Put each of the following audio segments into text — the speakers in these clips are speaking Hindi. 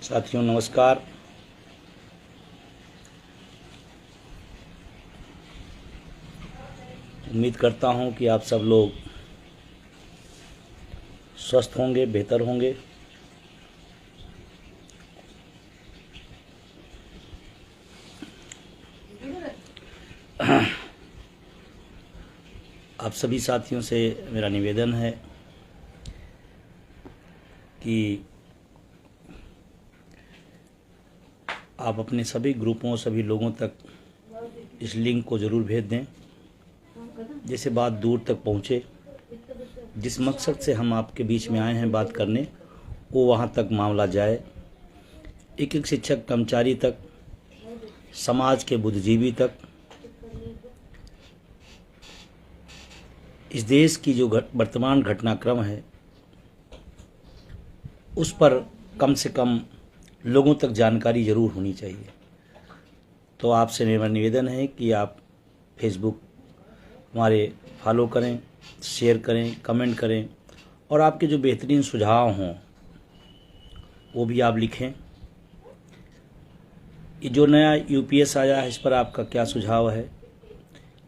साथियों नमस्कार। उम्मीद करता हूं कि आप सब लोग स्वस्थ होंगे, बेहतर होंगे। आप सभी साथियों से मेरा निवेदन है कि आप अपने सभी ग्रुपों, सभी लोगों तक इस लिंक को ज़रूर भेज दें, जिससे बात दूर तक पहुंचे। जिस मकसद से हम आपके बीच में आए हैं बात करने, वो वहां तक मामला जाए। एक एक शिक्षक कर्मचारी तक, समाज के बुद्धिजीवी तक, इस देश की जो वर्तमान घटनाक्रम है उस पर कम से कम लोगों तक जानकारी ज़रूर होनी चाहिए। तो आपसे मेरा निवेदन है कि आप फेसबुक हमारे फॉलो करें, शेयर करें, कमेंट करें और आपके जो बेहतरीन सुझाव हों वो भी आप लिखें। ये जो नया यूपीएस आया है, इस पर आपका क्या सुझाव है,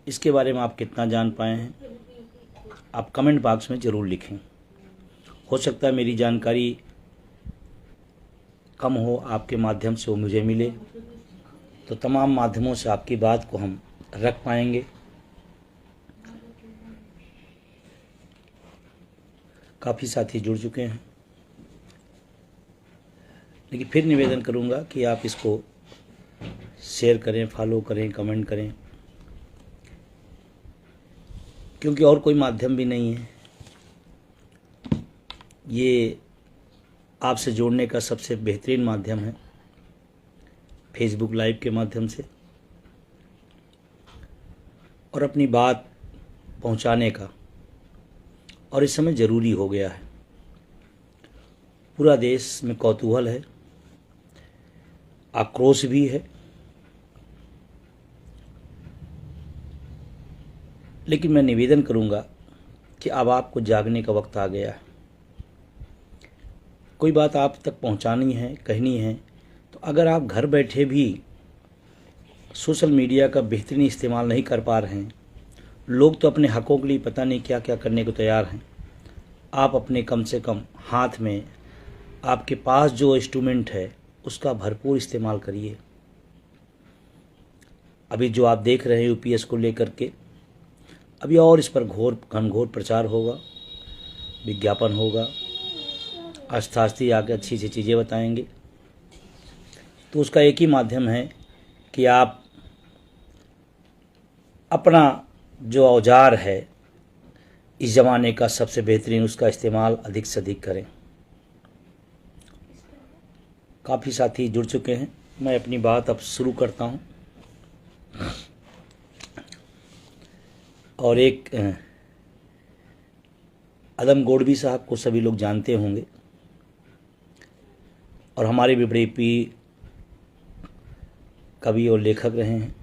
इसके बारे में आप कितना जान पाए हैं, आप कमेंट बॉक्स में ज़रूर लिखें। हो सकता है मेरी जानकारी कम हो, आपके माध्यम से वो मुझे मिले, तो तमाम माध्यमों से आपकी बात को हम रख पाएंगे। काफ़ी साथी जुड़ चुके हैं, लेकिन फिर निवेदन करूंगा कि आप इसको शेयर करें, फॉलो करें, कमेंट करें, क्योंकि और कोई माध्यम भी नहीं है। ये आपसे जोड़ने का सबसे बेहतरीन माध्यम है फेसबुक लाइव के माध्यम से, और अपनी बात पहुंचाने का। और इस समय ज़रूरी हो गया है। पूरा देश में कौतूहल है, आक्रोश भी है, लेकिन मैं निवेदन करूंगा कि अब आपको जागने का वक्त आ गया है। कोई बात आप तक पहुंचानी है, कहनी है, तो अगर आप घर बैठे भी सोशल मीडिया का बेहतरीन इस्तेमाल नहीं कर पा रहे हैं, लोग तो अपने हकों के लिए पता नहीं क्या क्या करने को तैयार हैं। आप अपने कम से कम हाथ में आपके पास जो इंस्ट्रूमेंट है उसका भरपूर इस्तेमाल करिए। अभी जो आप देख रहे हैं यूपीएस को लेकर के, अभी और इस पर घनघोर प्रचार होगा, विज्ञापन होगा, आस्ते आके अच्छी अच्छी चीज़ें बताएंगे। तो उसका एक ही माध्यम है कि आप अपना जो औजार है इस ज़माने का सबसे बेहतरीन, उसका इस्तेमाल अधिक से अधिक करें। काफ़ी साथी जुड़ चुके हैं, मैं अपनी बात अब शुरू करता हूं। और एक अदम गोडवी साहब को सभी लोग जानते होंगे, और हमारे भी बड़े प्रिय कवि और लेखक रहे हैं।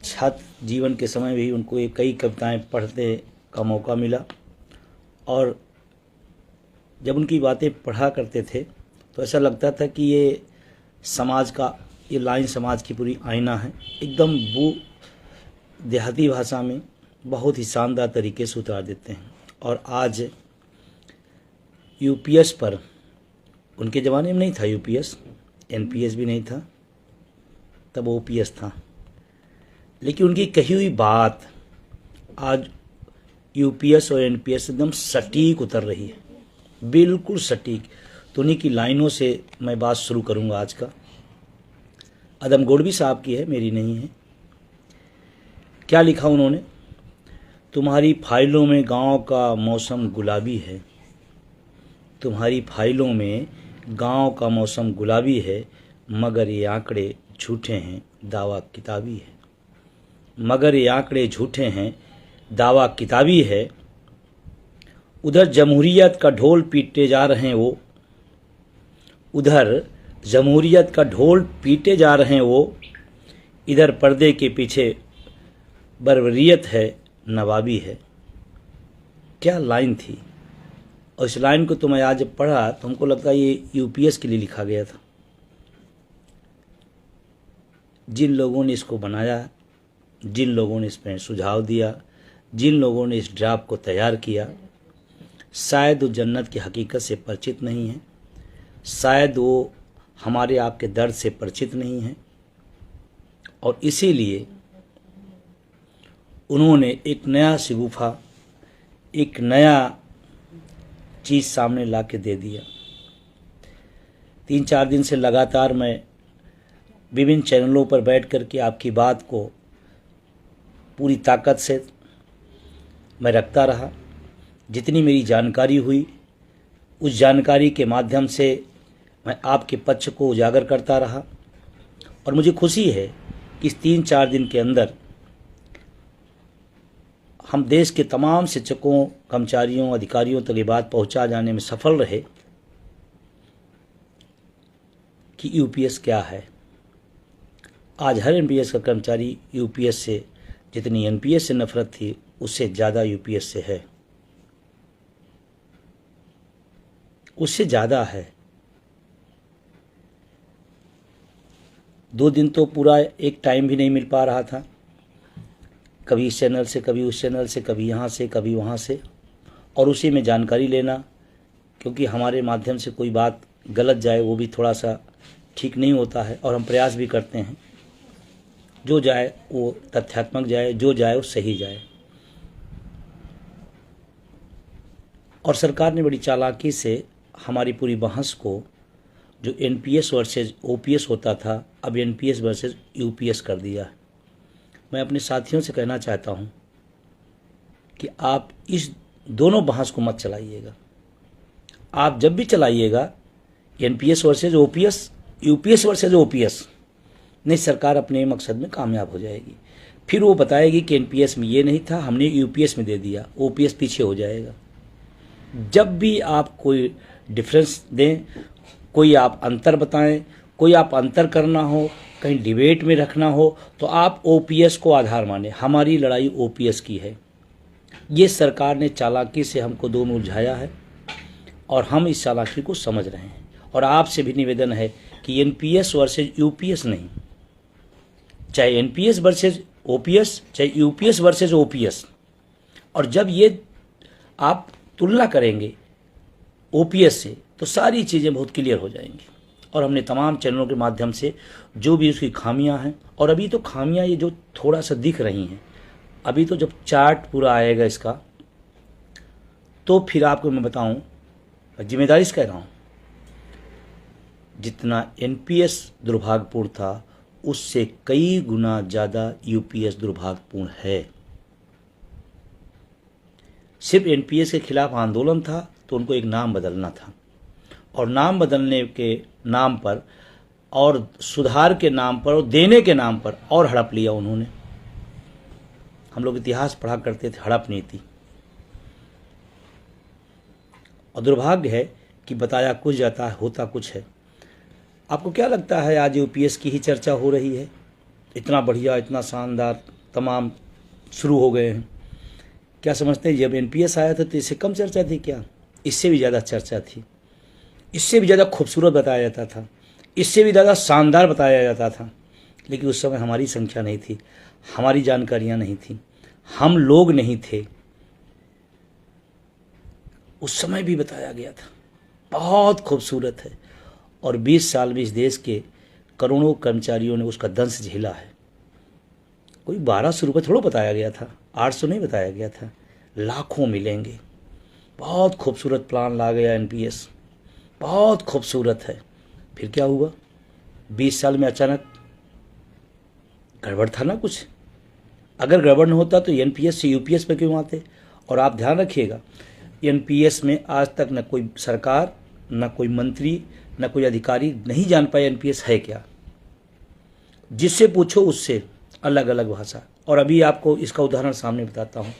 छात्र जीवन के समय भी उनको ये कई कविताएं पढ़ने का मौका मिला, और जब उनकी बातें पढ़ा करते थे तो ऐसा लगता था कि ये समाज का, ये लाइन समाज की पूरी आईना है। एकदम वो देहाती भाषा में बहुत ही शानदार तरीके से उतार देते हैं। और आज यूपीएस पर, उनके ज़माने में नहीं था यूपीएस, एनपीएस भी नहीं था, तब ओपीएस था, लेकिन उनकी कही हुई बात आज यूपीएस और एनपीएस एकदम सटीक उतर रही है, बिल्कुल सटीक। तो उन्हीं की लाइनों से मैं बात शुरू करूंगा आज का। अदम गोडवी साहब की है, मेरी नहीं है। क्या लिखा उन्होंने? तुम्हारी फाइलों में गांव का मौसम गुलाबी है, तुम्हारी फाइलों में गांव का मौसम गुलाबी है, मगर ये आंकड़े झूठे हैं, दावा किताबी है। मगर ये आंकड़े झूठे हैं, दावा किताबी है। उधर जमहूरियत का ढोल पीटे जा रहे हैं वो, उधर जमहूरियत का ढोल पीटे जा रहे हैं वो, इधर पर्दे के पीछे बर्बरियत है, नवाबी है। क्या लाइन थी! और इस लाइन को तो मैं आज जब पढ़ा तो हमको लगता है ये यूपीएस के लिए लिखा गया था। जिन लोगों ने इसको बनाया, जिन लोगों ने इसमें सुझाव दिया, जिन लोगों ने इस ड्राफ्ट को तैयार किया, शायद वो जन्नत की हकीकत से परिचित नहीं है, शायद वो हमारे आपके दर्द से परिचित नहीं है, और इसीलिए उन्होंने एक नया शिगुफा, एक नया चीज़ सामने ला के दे दिया। 3-4 दिन से लगातार मैं विभिन्न चैनलों पर बैठ कर के आपकी बात को पूरी ताकत से मैं रखता रहा। जितनी मेरी जानकारी हुई उस जानकारी के माध्यम से मैं आपके पक्ष को उजागर करता रहा, और मुझे खुशी है कि इस 3-4 दिन के अंदर हम देश के तमाम शिक्षकों, कर्मचारियों, अधिकारियों तक ये बात पहुंचा जाने में सफल रहे कि यूपीएस क्या है। आज हर एनपीएस का कर्मचारी यूपीएस से, जितनी एनपीएस से नफरत थी उससे ज़्यादा यूपीएस से है, उससे ज़्यादा है। 2 दिन तो पूरा एक टाइम भी नहीं मिल पा रहा था, कभी इस चैनल से, कभी उस चैनल से, कभी यहाँ से, कभी वहाँ से, और उसी में जानकारी लेना, क्योंकि हमारे माध्यम से कोई बात गलत जाए वो भी थोड़ा सा ठीक नहीं होता है, और हम प्रयास भी करते हैं जो जाए वो तथ्यात्मक जाए, जो जाए वो सही जाए। और सरकार ने बड़ी चालाकी से हमारी पूरी बहस को, जो एनपीएस वर्सेस ओपीएस होता था, अब एनपीएस वर्सेस यूपीएस कर दिया है। मैं अपने साथियों से कहना चाहता हूं कि आप इस दोनों बहस को मत चलाइएगा। आप जब भी चलाइएगा NPS versus OPS, UPS versus OPS, नहीं, सरकार अपने मकसद में कामयाब हो जाएगी। फिर वो बताएगी कि एनपीएस में ये नहीं था, हमने यूपीएस में दे दिया, ओपीएस पीछे हो जाएगा। जब भी आप कोई डिफरेंस दें, कोई आप अंतर बताएं, कोई आप अंतर करना हो, कहीं डिबेट में रखना हो, तो आप ओपीएस को आधार माने। हमारी लड़ाई ओपीएस की है। ये सरकार ने चालाकी से हमको दोनों उलझाया है और हम इस चालाकी को समझ रहे हैं। और आपसे भी निवेदन है कि एनपीएस वर्सेज यूपीएस नहीं, चाहे एनपीएस वर्सेज ओपीएस, चाहे यूपीएस वर्सेज ओपीएस, और जब ये आप तुलना करेंगे ओपीएस से तो सारी चीज़ें बहुत क्लियर हो जाएंगी। और हमने तमाम चैनलों के माध्यम से जो भी उसकी खामियां हैं, और अभी तो खामियां ये जो थोड़ा सा दिख रही हैं, अभी तो जब चार्ट पूरा आएगा इसका तो फिर आपको मैं बताऊं, जिम्मेदारी से कह रहा हूं, जितना एनपीएस दुर्भाग्यपूर्ण था उससे कई गुना ज़्यादा यूपीएस दुर्भाग्यपूर्ण है। सिर्फ एनपीएस के खिलाफ आंदोलन था तो उनको एक नाम बदलना था, और नाम बदलने के नाम पर और सुधार के नाम पर और देने के नाम पर और हड़प लिया उन्होंने। हम लोग इतिहास पढ़ा करते थे, हड़प नीति। और दुर्भाग्य है कि बताया कुछ जाता है, होता कुछ है। आपको क्या लगता है आज यूपीएस की ही चर्चा हो रही है? इतना बढ़िया, इतना शानदार, तमाम शुरू हो गए हैं। क्या समझते हैं जब एनपीएस आया था तो इससे कम चर्चा थी क्या? इससे भी ज़्यादा चर्चा थी, इससे भी ज़्यादा खूबसूरत बताया जाता था, इससे भी ज़्यादा शानदार बताया जाता था। लेकिन उस समय हमारी संख्या नहीं थी, हमारी जानकारियाँ नहीं थी, हम लोग नहीं थे। उस समय भी बताया गया था, बहुत खूबसूरत है। और 20 साल में इस देश के करोड़ों कर्मचारियों ने उसका दंश झेला है। कोई 1200 रुपये थोड़ा बताया गया था, 800 नहीं बताया गया था, लाखों मिलेंगे। बहुत खूबसूरत प्लान ला गया एनपीएस, बहुत खूबसूरत है। फिर क्या हुआ? 20 साल में अचानक गड़बड़ था ना कुछ। अगर गड़बड़ न होता तो एनपीएस से यूपीएस पे क्यों आते? और आप ध्यान रखिएगा, एनपीएस में आज तक न कोई सरकार, न कोई मंत्री, न कोई अधिकारी नहीं जान पाए एनपीएस है क्या। जिससे पूछो उससे अलग अलग भाषा। और अभी आपको इसका उदाहरण सामने बताता हूँ।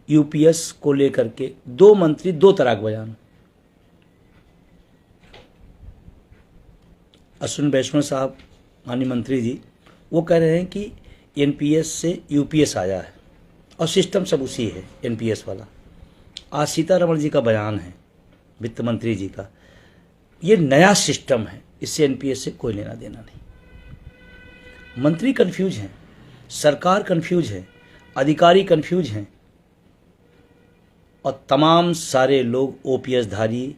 यूपीएस को लेकर के 2 मंत्री 2 तरह के बयान। अश्विनी वैष्णव साहब, माननीय मंत्री जी, वो कह रहे हैं कि एनपीएस से यूपीएस आया है और सिस्टम सब उसी है एनपीएस वाला। आज सीतारमण जी का बयान है, वित्त मंत्री जी का, ये नया सिस्टम है, इससे एनपीएस से कोई लेना देना नहीं। मंत्री कंफ्यूज हैं, सरकार कंफ्यूज है, अधिकारी कंफ्यूज हैं और तमाम सारे लोग ओपीएस धारी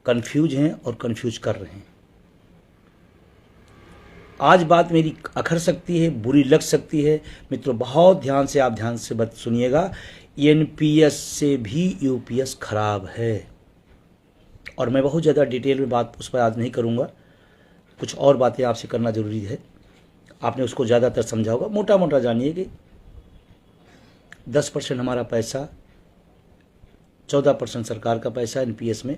कंफ्यूज हैं और कंफ्यूज कर रहे हैं। आज बात मेरी अखर सकती है, बुरी लग सकती है मित्रों, बहुत ध्यान से आप ध्यान से बात सुनिएगा। एनपीएस से भी यूपीएस खराब है और मैं बहुत ज़्यादा डिटेल में बात उस पर आज नहीं करूँगा, कुछ और बातें आपसे करना ज़रूरी है। आपने उसको ज़्यादातर समझा होगा, मोटा मोटा जानिए कि 10% हमारा पैसा, 14% सरकार का पैसा एनपीएस में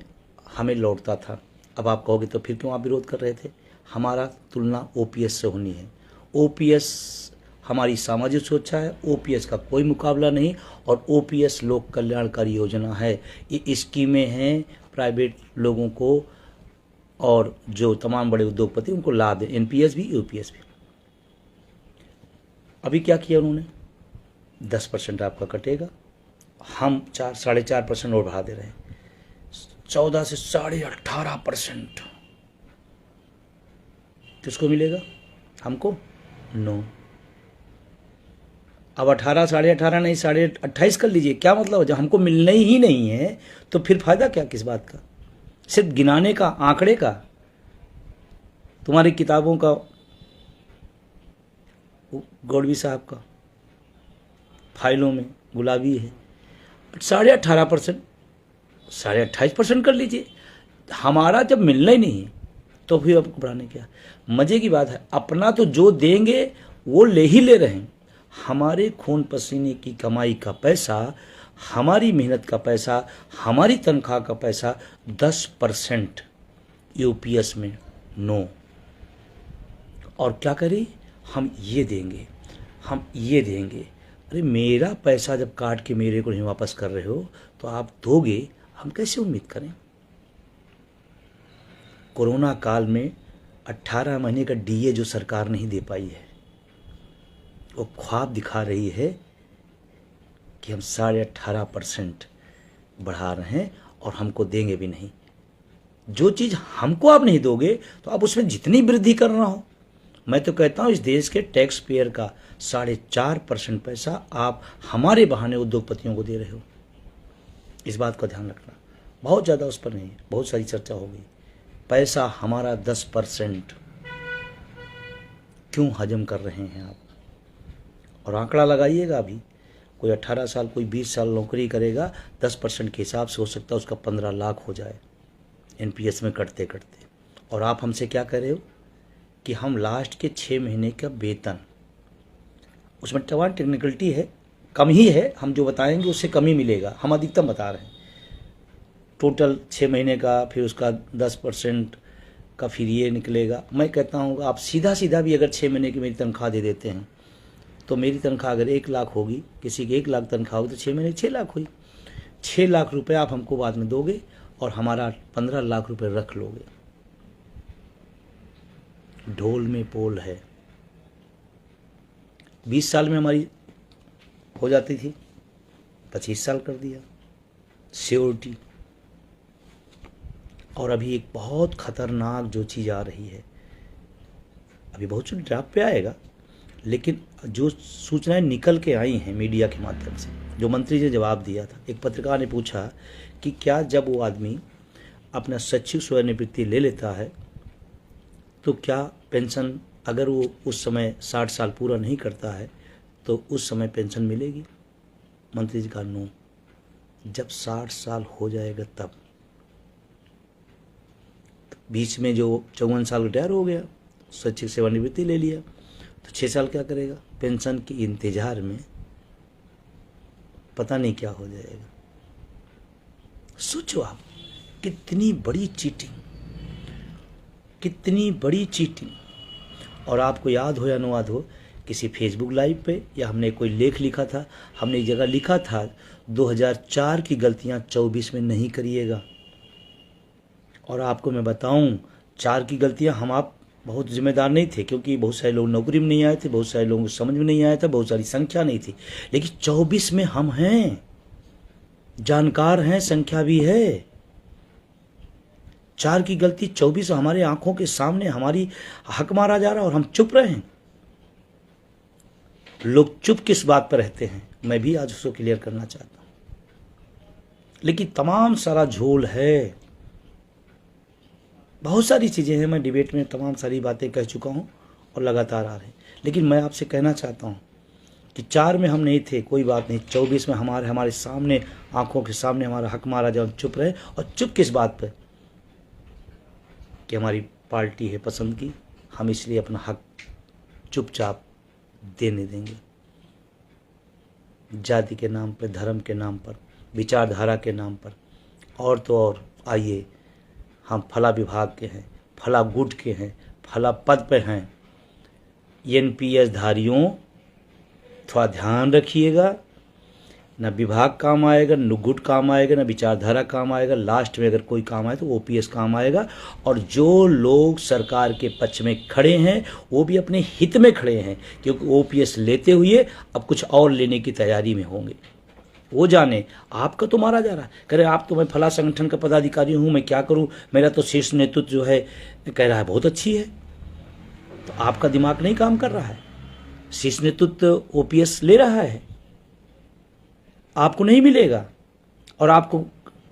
हमें लौटता था। अब आप कहोगे तो फिर क्यों आप विरोध कर रहे थे? हमारा तुलना ओपीएस से होनी है। ओपीएस हमारी सामाजिक सुरक्षा है, ओपीएस का कोई मुकाबला नहीं और ओपीएस लोक कल्याणकारी योजना है। ये स्कीमें हैं प्राइवेट लोगों को और जो तमाम बड़े उद्योगपति उनको लाभ है, एनपीएस भी यूपीएस भी। अभी क्या किया उन्होंने? 10% आपका कटेगा, हम 4-4.5% और बढ़ा दे रहे हैं, 14 से 18.5%। किसको मिलेगा? हमको? नो। अब 18, 18.5 नहीं 28.5 कर लीजिए, क्या मतलब? जब हमको मिलना ही नहीं है तो फिर फायदा क्या किस बात का? सिर्फ गिनाने का, आंकड़े का। तुम्हारी किताबों का, गौड़वी साहब का फाइलों में गुलाबी है, 18.5%, 28.5% कर लीजिए। हमारा जब मिलना ही नहीं है तो फिर अब घबराने क्या? मजे की बात है, अपना तो जो देंगे वो ले ही ले रहे हैं। हमारे खून पसीने की कमाई का पैसा, हमारी मेहनत का पैसा, हमारी तनख्वाह का पैसा 10% यूपीएस में नो। और क्या करें? हम ये देंगे, हम ये देंगे। अरे मेरा पैसा जब काट के मेरे को नहीं वापस कर रहे हो तो आप दोगे, हम कैसे उम्मीद करें? कोरोना काल में 18 महीने का डीए जो सरकार नहीं दे पाई है, वो ख्वाब दिखा रही है कि हम 18.5% बढ़ा रहे हैं और हमको देंगे भी नहीं। जो चीज़ हमको आप नहीं दोगे तो आप उसमें जितनी वृद्धि करना हो, मैं तो कहता हूँ इस देश के टैक्स पेयर का 4.5% पैसा आप हमारे बहाने उद्योगपतियों को दे रहे हो। इस बात का ध्यान रखना। बहुत ज़्यादा उस पर नहीं है, बहुत सारी चर्चा हो गई। पैसा हमारा 10% क्यों हजम कर रहे हैं आप? और आंकड़ा लगाइएगा, अभी कोई 18 साल, कोई 20 साल नौकरी करेगा, 10% के हिसाब से हो सकता है उसका 15 लाख हो जाए एनपीएस में कटते कटते। और आप हमसे क्या कह रहे हो कि हम लास्ट के 6 महीने का वेतन, उसमें तमाम टेक्निकलिटी है, कम ही है, हम जो बताएंगे उससे कम ही मिलेगा, हम अधिकतम बता रहे हैं। टोटल 6 महीने का, फिर उसका 10% का फिर ये निकलेगा। मैं कहता हूँ आप सीधा सीधा भी अगर 6 महीने की मेरी तनख्वाह दे देते हैं तो मेरी तनख्वाह अगर 1 लाख होगी, किसी की 1 लाख तनख्वाह होगी तो 6 महीने 6 लाख हुई। 6 लाख रुपए आप हमको बाद में दोगे और हमारा 15 लाख रुपए रख लोगे। ढोल में पोल है। 20 साल में हमारी हो जाती थी, 25 साल कर दिया सिक्योरिटी। और अभी एक बहुत खतरनाक जो चीज़ आ रही है, अभी बहुत कुछ ड्राफ्ट पे आएगा, लेकिन जो सूचनाएं निकल के आई हैं मीडिया के माध्यम से, जो मंत्री जी ने जवाब दिया था, एक पत्रकार ने पूछा कि क्या जब वो आदमी अपना सचिव सेवानिवृत्ति ले लेता है तो क्या पेंशन, अगर वो उस समय 60 साल पूरा नहीं करता है तो उस समय पेंशन मिलेगी? मंत्री जी का नो, जब 60 साल हो जाएगा तब। बीच में जो 54 साल रिटायर हो गया, सचिव सेवानिवृत्ति ले लिया, तो 6 साल क्या करेगा? पेंशन के इंतजार में पता नहीं क्या हो जाएगा। सोचो आप, कितनी बड़ी चीटिंग, कितनी बड़ी चीटिंग। और आपको याद हो या न याद हो, किसी फेसबुक लाइव पे या हमने कोई लेख लिखा था, हमने एक जगह लिखा था 2004 की गलतियां 24 में नहीं करिएगा। और आपको मैं बताऊं, 4 की गलतियां हम आप बहुत जिम्मेदार नहीं थे, क्योंकि बहुत सारे लोग नौकरी में नहीं आए थे, बहुत सारे लोगों को समझ में नहीं आया था, बहुत सारी संख्या नहीं थी। लेकिन 24 में हम हैं जानकार हैं, संख्या भी है। 4 की गलती 24 हमारे आंखों के सामने हमारी हक मारा जा रहा है और हम चुप रहे हैं। लोग चुप किस बात पर रहते हैं, मैं भी आज उसको क्लियर करना चाहता हूं। लेकिन तमाम सारा झोल है, बहुत सारी चीजें हैं। मैं डिबेट में तमाम सारी बातें कह चुका हूं और लगातार आ रहे हैं। लेकिन मैं आपसे कहना चाहता हूं कि 4 में हम नहीं थे, कोई बात नहीं। 24 में हमारे सामने, आंखों के सामने हमारा हक मारा जाए, हम चुप रहे। और चुप किस बात पर कि हमारी पार्टी है पसंद की, हम इसलिए अपना हक चुपचाप देने देंगे। जाति के नाम पर, धर्म के नाम पर, विचारधारा के नाम पर, और तो और आइए, हम फला विभाग के हैं, फला गुट के हैं, फला पद पे हैं। एनपीएस धारियों थोड़ा ध्यान रखिएगा, ना विभाग काम आएगा, न गुट काम आएगा, ना विचारधारा काम आएगा। लास्ट में अगर कोई काम आए तो ओपीएस काम आएगा। और जो लोग सरकार के पक्ष में खड़े हैं वो भी अपने हित में खड़े हैं, क्योंकि ओपीएस लेते हुए अब कुछ और लेने की तैयारी में होंगे। वो जाने, आपका तो मारा जा रहा है। कह रहे आप तो, मैं फला संगठन का पदाधिकारी हूँ, मैं क्या करूँ, मेरा तो शीर्ष नेतृत्व जो है कह रहा है बहुत अच्छी है। तो आपका दिमाग नहीं काम कर रहा है। शीर्ष नेतृत्व ओपीएस ले रहा है, आपको नहीं मिलेगा। और आपको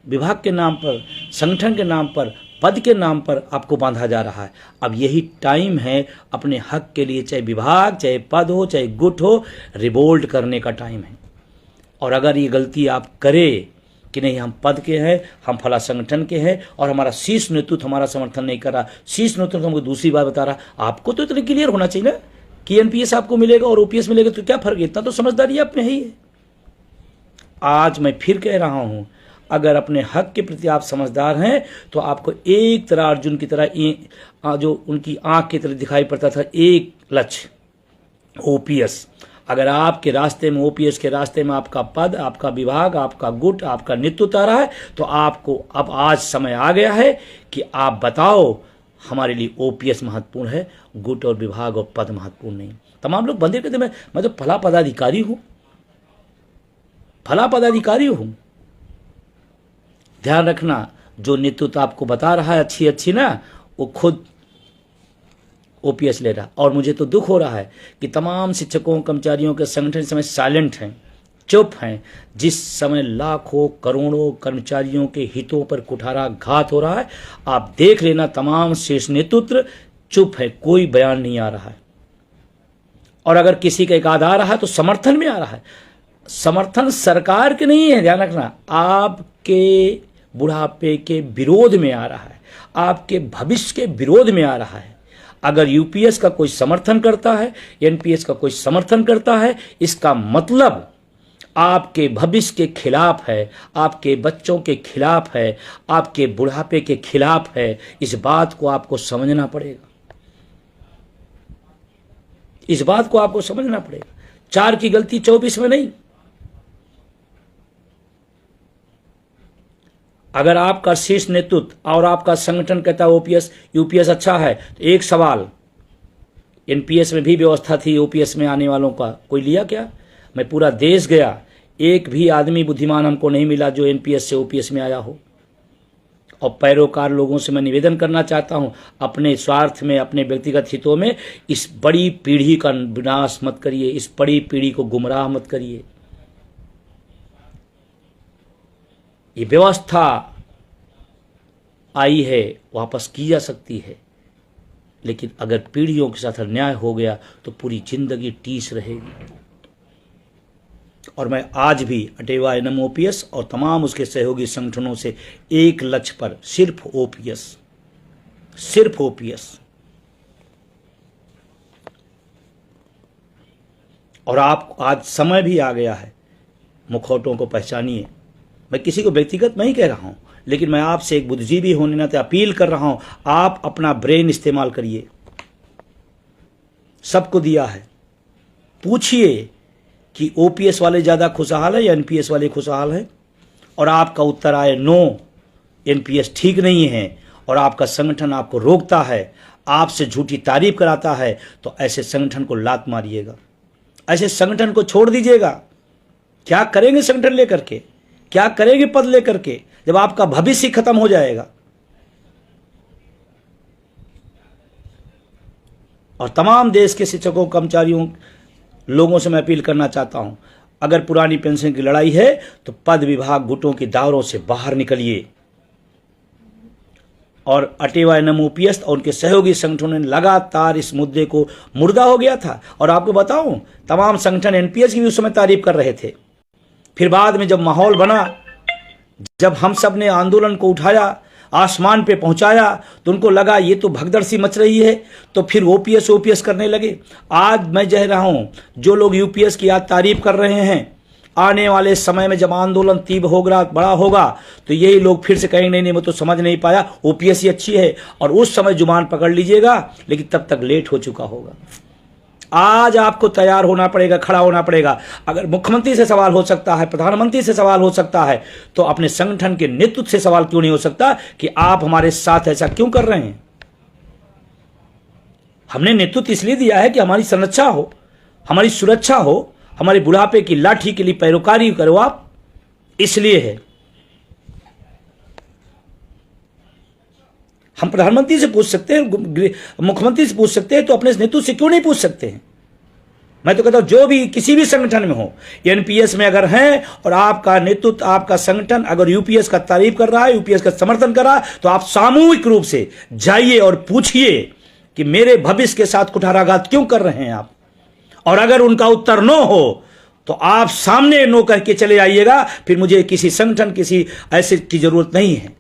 विभाग के नाम पर, संगठन के नाम पर, पद के नाम पर आपको बांधा जा रहा है। अब यही टाइम है अपने हक के लिए, चाहे विभाग, चाहे पद हो, चाहे गुट हो, रिवोल्ट करने का टाइम है। और अगर ये गलती आप करें कि नहीं हम पद के हैं, हम फला संगठन के हैं और हमारा शीर्ष नेतृत्व हमारा समर्थन नहीं कर रहा, शीर्ष नेतृत्व हमको दूसरी बात बता रहा, आपको तो इतना क्लियर होना चाहिए ना कि एनपीएस आपको मिलेगा और ओपीएस मिलेगा, तो क्या फर्क है? इतना तो समझदारी आप में ही है। आज मैं फिर कह रहा हूं, अगर अपने हक के प्रति आप समझदार हैं तो आपको एक तरह, अर्जुन की तरह, जो उनकी आंख की तरह दिखाई पड़ता था, एक लक्ष्य ओपीएस। अगर आपके रास्ते में, ओपीएस के रास्ते में आपका पद, आपका विभाग, आपका गुट, आपका नेतृत्व आ रहा है, तो आपको अब आज समय आ गया है कि आप बताओ हमारे लिए ओपीएस महत्वपूर्ण है, गुट और विभाग और पद महत्वपूर्ण नहीं। तमाम लोग बंदे कहते मैं तो फला पदाधिकारी हूं, फला पदाधिकारी हूं। ध्यान रखना, जो नेतृत्व आपको बता रहा है अच्छी ना, वो खुद ओपीएस ले रहा। और मुझे तो दुख हो रहा है कि तमाम शिक्षकों, कर्मचारियों के संगठन इस समय साइलेंट हैं, चुप हैं। जिस समय लाखों करोड़ों कर्मचारियों के हितों पर कुठाराघात हो रहा है, आप देख लेना, तमाम शीर्ष नेतृत्व चुप है, कोई बयान नहीं आ रहा है। और अगर किसी का एक आध आ रहा है तो समर्थन में आ रहा है। समर्थन सरकार के नहीं है, ध्यान रखना, आपके बुढ़ापे के विरोध में आ रहा है, आपके भविष्य के विरोध में आ रहा है। अगर यूपीएस का कोई समर्थन करता है, एनपीएस का कोई समर्थन करता है, इसका मतलब आपके भविष्य के खिलाफ है, आपके बच्चों के खिलाफ है, आपके बुढ़ापे के खिलाफ है। इस बात को आपको समझना पड़ेगा, इस बात को आपको समझना पड़ेगा। 4 की गलती 24 में नहीं। अगर आपका शीर्ष नेतृत्व और आपका संगठन कहता है ओपीएस यूपीएस अच्छा है, तो एक सवाल, एनपीएस में भी व्यवस्था थी, ओपीएस में आने वालों का कोई लिया क्या? मैं पूरा देश गया, एक भी आदमी बुद्धिमान हमको नहीं मिला जो एनपीएस से ओपीएस में आया हो। और पैरोकार लोगों से मैं निवेदन करना चाहता हूं, अपने स्वार्थ में, अपने व्यक्तिगत हितों में इस बड़ी पीढ़ी का विनाश मत करिए, इस बड़ी पीढ़ी को गुमराह मत करिए। ये व्यवस्था आई है, वापस की जा सकती है, लेकिन अगर पीढ़ियों के साथ अन्याय हो गया तो पूरी जिंदगी टीस रहेगी। और मैं आज भी अटेवा एनएम ओपीएस और तमाम उसके सहयोगी संगठनों से एक लक्ष्य पर, सिर्फ ओपीएस, सिर्फ ओपीएस। और आप, आज समय भी आ गया है, मुखौटों को पहचानिए। मैं किसी को व्यक्तिगत नहीं कह रहा हूं, लेकिन मैं आपसे एक बुद्धिजीवी होने नाते अपील कर रहा हूं, आप अपना ब्रेन इस्तेमाल करिए। सबको दिया है, पूछिए कि ओपीएस वाले ज्यादा खुशहाल है या एनपीएस वाले खुशहाल है, और आपका उत्तर आए नो, एनपीएस ठीक नहीं है, और आपका संगठन आपको रोकता है, आपसे झूठी तारीफ कराता है, तो ऐसे संगठन को लात मारिएगा, ऐसे संगठन को छोड़ दीजिएगा। क्या करेंगे संगठन लेकर के? क्या करेंगे पद लेकर के जब आपका भविष्य खत्म हो जाएगा? और तमाम देश के शिक्षकों, कर्मचारियों, लोगों से मैं अपील करना चाहता हूं, अगर पुरानी पेंशन की लड़ाई है तो पद विभाग गुटों की दावरों से बाहर निकलिए। और अटेवा एनएमओपीएस और उनके सहयोगी संगठनों ने लगातार इस मुद्दे को मुर्दा हो गया था। और आपको बताऊं, तमाम संगठन एनपीएस की भी उस समय तारीफ कर रहे थे। फिर बाद में जब माहौल बना, जब हम सब ने आंदोलन को उठाया, आसमान पे पहुंचाया, तो उनको लगा ये तो भगदड़ सी मच रही है, तो फिर ओपीएस करने लगे। आज मैं कह रहा हूं, जो लोग यूपीएस की आज तारीफ कर रहे हैं, आने वाले समय में जब आंदोलन तीव्र होगा, बड़ा होगा, तो यही लोग फिर से कहेंगे नहीं नहीं मैं तो समझ नहीं पाया, ओपीएस ही अच्छी है। और उस समय जुबान पकड़ लीजिएगा, लेकिन तब तक लेट हो चुका होगा। आज आपको तैयार होना पड़ेगा, खड़ा होना पड़ेगा। अगर मुख्यमंत्री से सवाल हो सकता है, प्रधानमंत्री से सवाल हो सकता है, तो अपने संगठन के नेतृत्व से सवाल क्यों नहीं हो सकता कि आप हमारे साथ ऐसा क्यों कर रहे हैं? हमने नेतृत्व इसलिए दिया है कि हमारी संरक्षा हो, हमारी सुरक्षा हो, हमारे बुढ़ापे की लाठी के लिए पैरोकारी करो आप, इसलिए है। हम प्रधानमंत्री से पूछ सकते हैं, मुख्यमंत्री से पूछ सकते हैं, तो अपने नेतृत्व से क्यों नहीं पूछ सकते हैं? मैं तो कहता हूं, जो भी किसी भी संगठन में हो, एनपीएस में अगर हैं और आपका नेतृत्व, आपका संगठन अगर यूपीएस का तारीफ कर रहा है, यूपीएस का समर्थन कर रहा है, तो आप सामूहिक रूप से जाइए और पूछिए कि मेरे भविष्य के साथ कुठाराघात क्यों कर रहे हैं आप। और अगर उनका उत्तर नो हो, तो आप सामने नो कह के चले आइएगा। फिर मुझे किसी संगठन, किसी ऐसे की जरूरत नहीं है।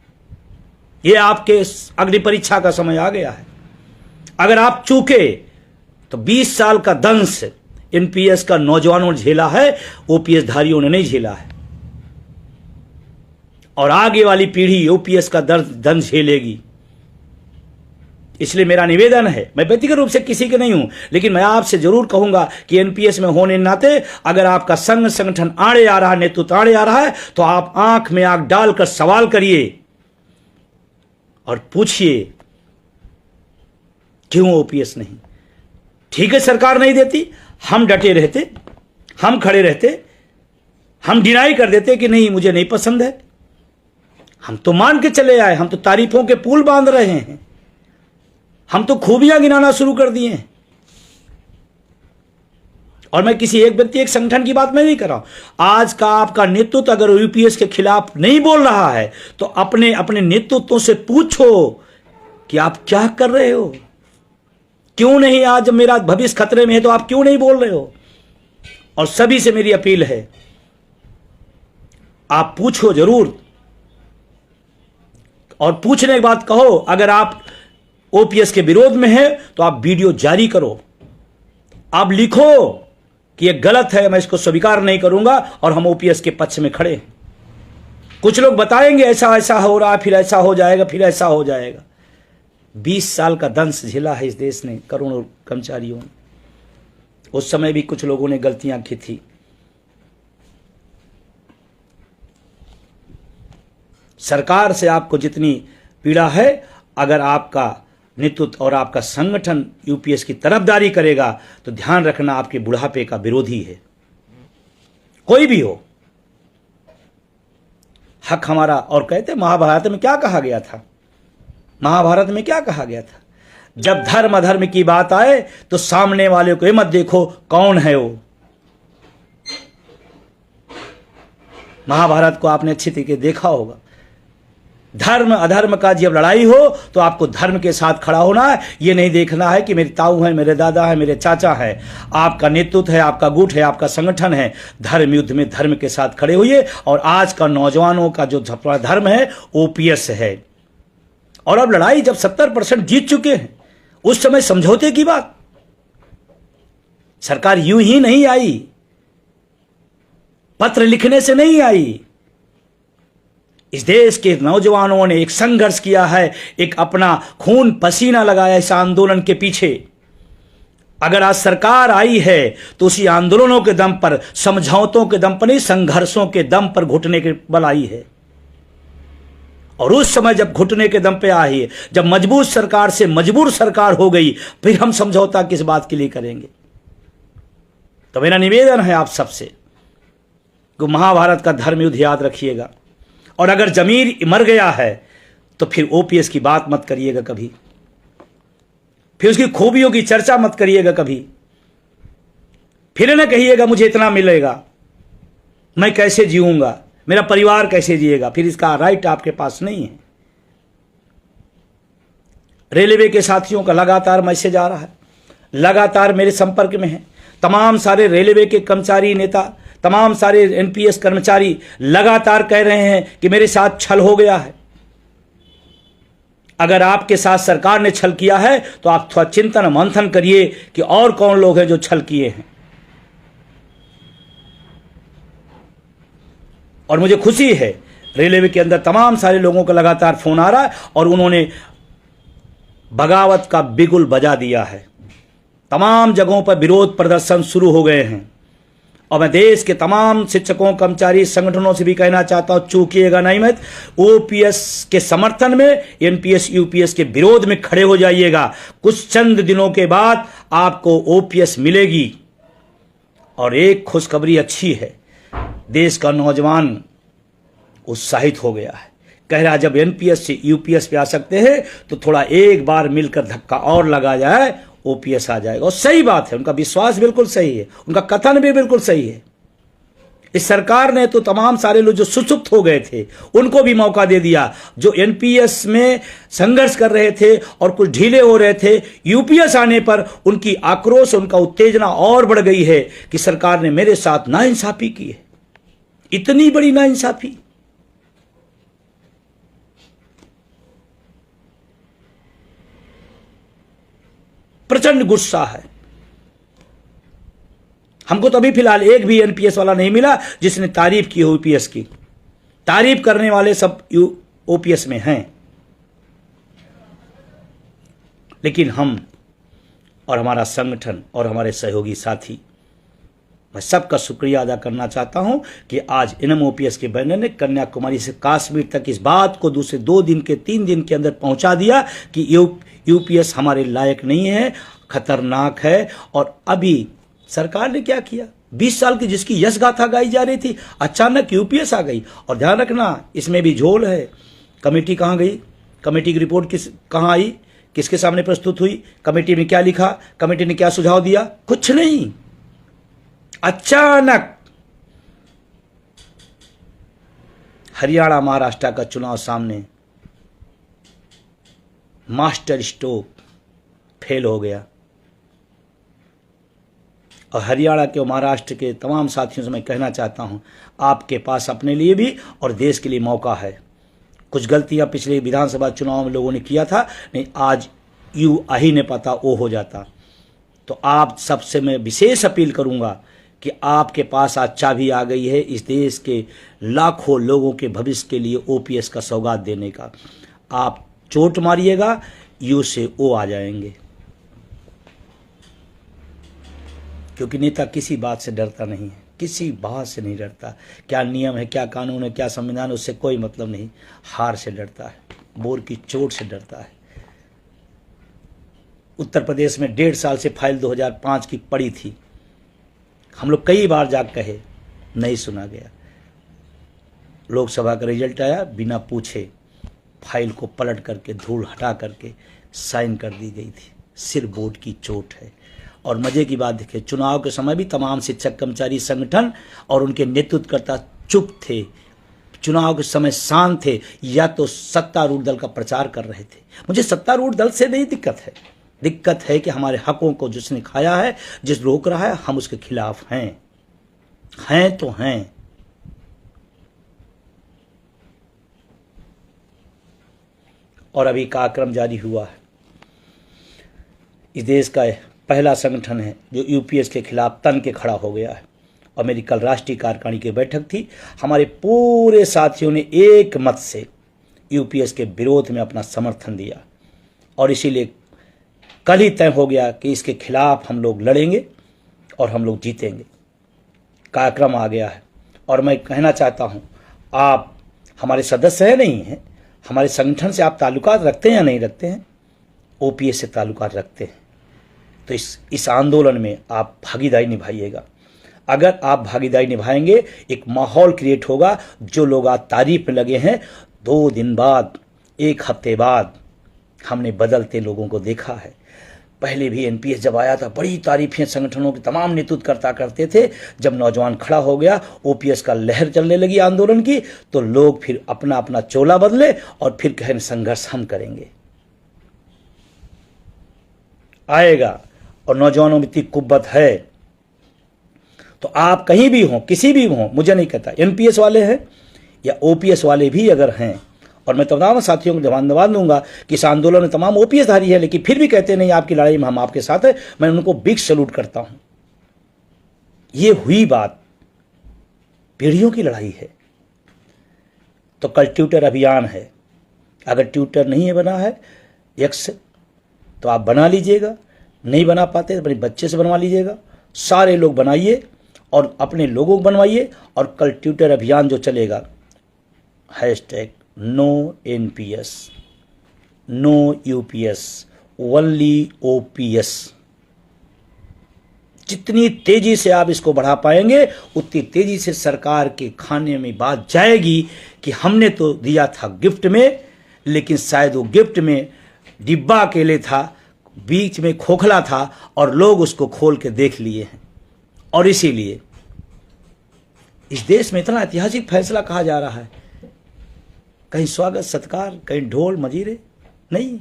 ये आपके अग्नि परीक्षा का समय आ गया है। अगर आप चूके तो 20 साल का दंश एनपीएस का नौजवानों ने झेला है, ओपीएस धारियों ने नहीं झेला है। और आगे वाली पीढ़ी ओपीएस का दंश झेलेगी। इसलिए मेरा निवेदन है, मैं व्यक्तिगत रूप से किसी के नहीं हूं, लेकिन मैं आपसे जरूर कहूंगा कि एनपीएस में होने नाते अगर आपका संगठन आड़े आ रहा है, नेतृत्व आड़े आ रहा है, तो आप आंख में आंख डालकर सवाल करिए और पूछिए क्यों ओपीएस नहीं। ठीक है, सरकार नहीं देती, हम डटे रहते, हम खड़े रहते, हम डिनाई कर देते कि नहीं मुझे नहीं पसंद है। हम तो मान के चले आए, हम तो तारीफों के पुल बांध रहे हैं, हम तो खूबियां गिनाना शुरू कर दिए हैं। और मैं किसी एक व्यक्ति, एक संगठन की बात मैं नहीं कर रहा हूं। आज का आपका नेतृत्व अगर यूपीएस के खिलाफ नहीं बोल रहा है, तो अपने अपने नेतृत्वों से पूछो कि आप क्या कर रहे हो, क्यों नहीं। आज जब मेरा भविष्य खतरे में है, तो आप क्यों नहीं बोल रहे हो? और सभी से मेरी अपील है, आप पूछो जरूर, और पूछने के बाद कहो। अगर आप ओपीएस के विरोध में है, तो आप वीडियो जारी करो, आप लिखो कि यह गलत है, मैं इसको स्वीकार नहीं करूंगा, और हम ओपीएस के पक्ष में खड़े हैं। कुछ लोग बताएंगे ऐसा ऐसा हो रहा है, फिर ऐसा हो जाएगा, फिर ऐसा हो जाएगा। 20 साल का दंश झेला है इस देश ने, करोड़ों कर्मचारियों ने। उस समय भी कुछ लोगों ने गलतियां की थी। सरकार से आपको जितनी पीड़ा है, अगर आपका नेतृत्व और आपका संगठन यूपीएस की तरफदारी करेगा, तो ध्यान रखना आपके बुढ़ापे का विरोधी है, कोई भी हो। हक हमारा। और कहते महाभारत में क्या कहा गया था? महाभारत में क्या कहा गया था? जब धर्म अधर्म की बात आए, तो सामने वाले को ये मत देखो कौन है वो। महाभारत को आपने अच्छी तरीके देखा होगा। धर्म अधर्म का जब लड़ाई हो, तो आपको धर्म के साथ खड़ा होना है। ये नहीं देखना है कि मेरे ताऊ हैं, मेरे दादा हैं, मेरे चाचा हैं। आपका नेतृत्व है, आपका गुट है, आपका संगठन है। धर्म युद्ध में धर्म के साथ खड़े होइए। और आज का नौजवानों का जो धर्म है, ओपीएस है। और अब लड़ाई जब 70% जीत चुके हैं, उस समय समझौते की बात। सरकार यूं ही नहीं आई, पत्र लिखने से नहीं आई। इस देश के नौजवानों ने एक संघर्ष किया है, एक अपना खून पसीना लगाया इस आंदोलन के पीछे। अगर आज सरकार आई है, तो उसी आंदोलनों के दम पर, समझौतों के दम पर नहीं, संघर्षों के दम पर घुटने के बल आई है। और उस समय जब घुटने के दम पे आई है, जब मजबूत सरकार से मजबूर सरकार हो गई, फिर हम समझौता किस बात के लिए करेंगे? तो मेरा निवेदन है आप सबसे, कि महाभारत का धर्म युद्ध याद रखिएगा। और अगर जमीर मर गया है तो फिर ओपीएस की बात मत करिएगा कभी, फिर उसकी खूबियों की चर्चा मत करिएगा कभी, फिर न कहिएगा मुझे इतना मिलेगा, मैं कैसे जीऊंगा, मेरा परिवार कैसे जिएगा, फिर इसका राइट आपके पास नहीं है। रेलवे के साथियों का लगातार मैसेज आ रहा है, लगातार मेरे संपर्क में है। तमाम सारे रेलवे के कर्मचारी नेता, तमाम सारे एनपीएस कर्मचारी लगातार कह रहे हैं कि मेरे साथ छल हो गया है। अगर आपके साथ सरकार ने छल किया है तो आप थोड़ा चिंतन मंथन करिए कि और कौन लोग हैं जो छल किए हैं। और मुझे खुशी है रेलवे के अंदर तमाम सारे लोगों का लगातार फोन आ रहा है और उन्होंने बगावत का बिगुल बजा दिया है। तमाम जगहों पर विरोध प्रदर्शन शुरू हो गए हैं। और मैं देश के तमाम शिक्षकों कर्मचारी संगठनों से भी कहना चाहता हूं, चूकिएगा नहीं मत, ओपीएस के समर्थन में, एनपीएस यूपीएस के विरोध में खड़े हो जाइएगा। कुछ चंद दिनों के बाद आपको ओपीएस मिलेगी। और एक खुशखबरी अच्छी है, देश का नौजवान उत्साहित हो गया है, कह रहा जब एनपीएस से यूपीएस पे आ सकते हैं तो थोड़ा एक बार मिलकर धक्का और लगा जाए, ओपीएस आ जाएगा। और सही बात है, उनका विश्वास बिल्कुल सही है, उनका कथन भी बिल्कुल सही है। इस सरकार ने तो तमाम सारे लोग जो सुसुप्त हो गए थे उनको भी मौका दे दिया, जो एनपीएस में संघर्ष कर रहे थे और कुछ ढीले हो रहे थे। यूपीएस आने पर उनकी आक्रोश, उनका उत्तेजना और बढ़ गई है कि सरकार ने मेरे साथ नाइंसाफी की है, इतनी बड़ी नाइंसाफी। प्रचंड गुस्सा है। हमको तो अभी फिलहाल एक भी एनपीएस वाला नहीं मिला जिसने तारीफ की हो यूपीएस की। तारीफ करने वाले सब ओपीएस में हैं, लेकिन हम और हमारा संगठन और हमारे सहयोगी साथी, मैं सबका शुक्रिया अदा करना चाहता हूं कि आज एनएमओपीएस के बैनर ने कन्याकुमारी से कश्मीर तक इस बात को दूसरे 2 दिन के 3 दिन के अंदर पहुंचा दिया कि यूपीएस हमारे लायक नहीं है, खतरनाक है। और अभी सरकार ने क्या किया, 20 साल की जिसकी यश गाथा गाई जा रही थी, अचानक यूपीएस आ गई। और ध्यान रखना, इसमें भी झोल है। कमेटी कहां गई, कमेटी की रिपोर्ट कहां आई, किसके सामने प्रस्तुत हुई, कमेटी में क्या लिखा, कमेटी ने क्या सुझाव दिया, कुछ नहीं। अचानक हरियाणा महाराष्ट्र का चुनाव सामने, मास्टर स्ट्रोक फेल हो गया। और हरियाणा के और महाराष्ट्र के तमाम साथियों से मैं कहना चाहता हूं, आपके पास अपने लिए भी और देश के लिए मौका है। कुछ गलतियां पिछले विधानसभा चुनाव में लोगों ने किया था, नहीं आज यू आ ही नहीं पाता वो हो जाता। तो आप सबसे मैं विशेष अपील करूंगा कि आपके पास आज चाबी आ गई है इस देश के लाखों लोगों के भविष्य के लिए ओपीएस का सौगात देने का। आप चोट मारिएगा, यू से ओ आ जाएंगे। क्योंकि नेता किसी बात से डरता नहीं है, किसी बात से नहीं डरता। क्या नियम है, क्या कानून है, क्या संविधान है, उससे कोई मतलब नहीं। हार से डरता है, बोर की चोट से डरता है। उत्तर प्रदेश में 1.5 साल से फाइल 2005 की पड़ी थी। हम लोग कई बार जाग कहे, नहीं सुना गया। लोकसभा का रिजल्ट आया, बिना पूछे फाइल को पलट करके धूल हटा करके साइन कर दी गई थी। सिर बोर्ड की चोट है। और मजे की बात देखिए, चुनाव के समय भी तमाम शिक्षक कर्मचारी संगठन और उनके नेतृत्वकर्ता चुप थे, चुनाव के समय शांत थे, या तो सत्तारूढ़ दल का प्रचार कर रहे थे। मुझे सत्तारूढ़ दल से नहीं दिक्कत है, दिक्कत है कि हमारे हकों को जिसने खाया है, जिस रोक रहा है, हम उसके खिलाफ हैं तो हैं। और अभी कार्यक्रम जारी हुआ है। इस देश का पहला संगठन है जो यूपीएस के खिलाफ तन के खड़ा हो गया है। और मेरी कल राष्ट्रीय कार्यकारिणी की बैठक थी, हमारे पूरे साथियों ने एक मत से यूपीएस के विरोध में अपना समर्थन दिया। और इसीलिए कल ही तय हो गया कि इसके खिलाफ हम लोग लड़ेंगे और हम लोग जीतेंगे। कार्यक्रम आ गया है। और मैं कहना चाहता हूं, आप हमारे सदस्य हैं नहीं हैं, हमारे संगठन से आप ताल्लुकात रखते हैं या नहीं रखते हैं, ओपीएस से ताल्लुकात रखते हैं, तो इस आंदोलन में आप भागीदारी निभाइएगा। अगर आप भागीदारी निभाएंगे, एक माहौल क्रिएट होगा। जो लोग आज तारीफ में लगे हैं, 2 दिन बाद, 1 हफ्ते बाद हमने बदलते लोगों को देखा है। पहले भी एनपीएस जब आया था, बड़ी तारीफें संगठनों के तमाम नेतृत्वकर्ता करते थे। जब नौजवान खड़ा हो गया, ओपीएस का लहर चलने लगी आंदोलन की, तो लोग फिर अपना अपना चोला बदले और फिर कहें संघर्ष हम करेंगे। आएगा, और नौजवानों में इतनी कुव्वत है। तो आप कहीं भी हों, किसी भी हों, मुझे नहीं कहता एनपीएस वाले हैं या ओपीएस वाले भी अगर हैं, और मैं तमाम साथियों को धन्यवाद दूंगा कि इस आंदोलन में तमाम ओपीएस धारी है, लेकिन फिर भी कहते नहीं आपकी लड़ाई में हम आपके साथ हैं, मैं उनको बिग सैल्यूट करता हूं। ये हुई बात, पीढ़ियों की लड़ाई है। तो कल ट्विटर अभियान है, अगर ट्विटर नहीं बना है एक्स, तो आप बना लीजिएगा। नहीं बना पाते तो अपने बच्चे से बनवा लीजिएगा। सारे लोग बनाइए और अपने लोगों को बनवाइए। और कल ट्विटर अभियान जो चलेगा, hashtag no NPS, no UPS, only OPS. जितनी तेजी से आप इसको बढ़ा पाएंगे, उतनी तेजी से सरकार के खाने में बात जाएगी कि हमने तो दिया था गिफ्ट में, लेकिन शायद वो गिफ्ट में डिब्बा अकेले था, बीच में खोखला था और लोग उसको खोल के देख लिए हैं। और इसीलिए इस देश में इतना ऐतिहासिक फैसला कहा जा रहा है, कहीं स्वागत सत्कार, कहीं ढोल मजीरे नहीं,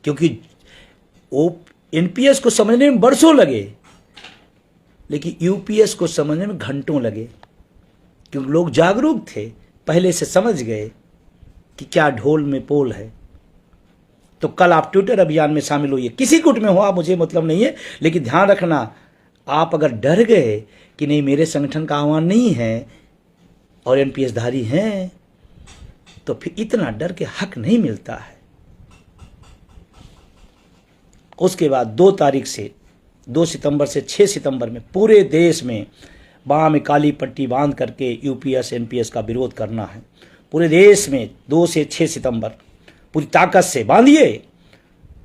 क्योंकि वो एनपीएस को समझने में बरसों लगे, लेकिन यूपीएस को समझने में घंटों लगे, क्योंकि लोग जागरूक थे, पहले से समझ गए कि क्या ढोल में पोल है। तो कल आप ट्विटर अभियान में शामिल होइए, किसी गुट में हो आप, मुझे मतलब नहीं है, लेकिन ध्यान रखना, आप अगर डर गए कि नहीं मेरे संगठन का आह्वान नहीं है और एनपीएस धारी हैं, तो फिर इतना डर के हक नहीं मिलता है। उसके बाद 2 तारीख से 2 सितंबर से 6 सितंबर में पूरे देश में बाह में काली पट्टी बांध करके यूपीएस एनपीएस का विरोध करना है। पूरे देश में 2 से 6 सितंबर पूरी ताकत से बांधिए।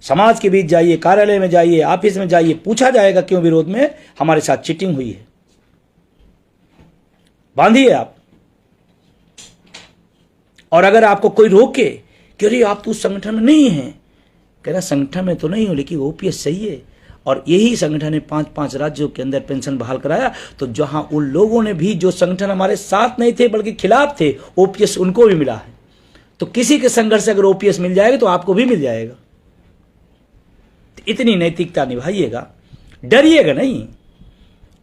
समाज के बीच जाइए, कार्यालय में जाइए, ऑफिस में जाइए, पूछा जाएगा क्यों विरोध में हमारे साथ चीटिंग हुई है। बांधिए आप। और अगर आपको कोई रोके कि अरे आप तो उस संगठन में नहीं हैं, कहना संगठन में तो नहीं हो, लेकिन ओपीएस सही है। और यही संगठन ने 5-5 राज्यों के अंदर पेंशन बहाल कराया। तो जहां उन लोगों ने भी, जो संगठन हमारे साथ नहीं थे बल्कि खिलाफ थे, ओपीएस उनको भी मिला है। तो किसी के संघर्ष से अगर ओपीएस मिल जाएगा तो आपको भी मिल जाएगा। तो इतनी नैतिकता निभाइएगा, डरिएगा नहीं